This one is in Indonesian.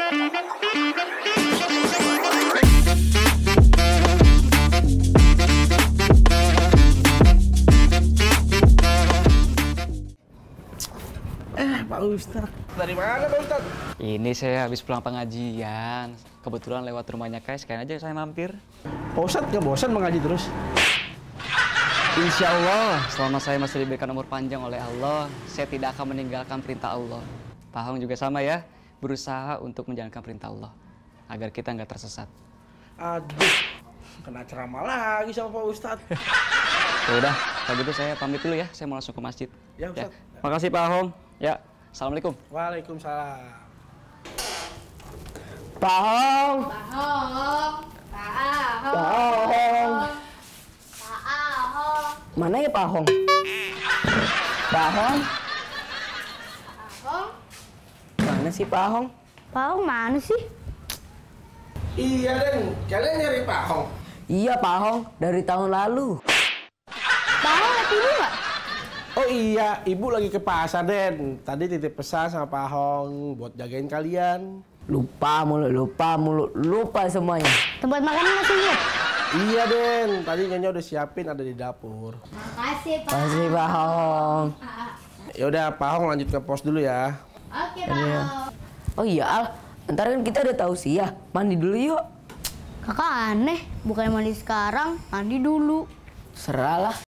Pak Ustadz. Dari mana Pak Ustadz? Ini saya habis pulang pengajian. Kebetulan lewat rumahnya Kais, sekalian aja saya mampir. Pak Ustadz nggak bosan mengaji terus? Insya Allah, selama saya masih diberikan umur panjang oleh Allah, saya tidak akan meninggalkan perintah Allah. Pak Hong juga sama ya, berusaha untuk menjalankan perintah Allah, agar kita nggak tersesat. Aduh, kena ceramah lagi sama Pak Ustadz. Ya udah, kalau gitu saya pamit dulu ya, saya mau langsung ke masjid. Ya Ustadz. Ya. Makasih Pak Hong. Ya, assalamualaikum. Waalaikumsalam. Pak Hong. Pak Hong. Pak Ahong. Pak Hong. Pak Ahong. Mana ya Pak Hong? Pak Hong. Ahong. Mana sih Pak Hong? Pak Hong mana sih? Iya Den, kalian nyari Pak Hong? Iya Pak Hong, dari tahun lalu. Pak Hong lihat ibu nggak? Oh iya, Ibu lagi ke pasar Den. Tadi titip pesan sama Pak Hong buat jagain kalian. Lupa mulu, semuanya. Tempat makannya masih ingat? Iya Den, tadi Nyonya udah siapin ada di dapur. Makasih Pak. Makasih Pak Hong. Ya udah, Pak Hong lanjut ke pos dulu ya. Oke Pak Hong. Oh iya Al, ntar kan kita ada tausiah. Mandi dulu yuk. Kakak aneh, bukannya mandi sekarang, mandi dulu. Serah lah.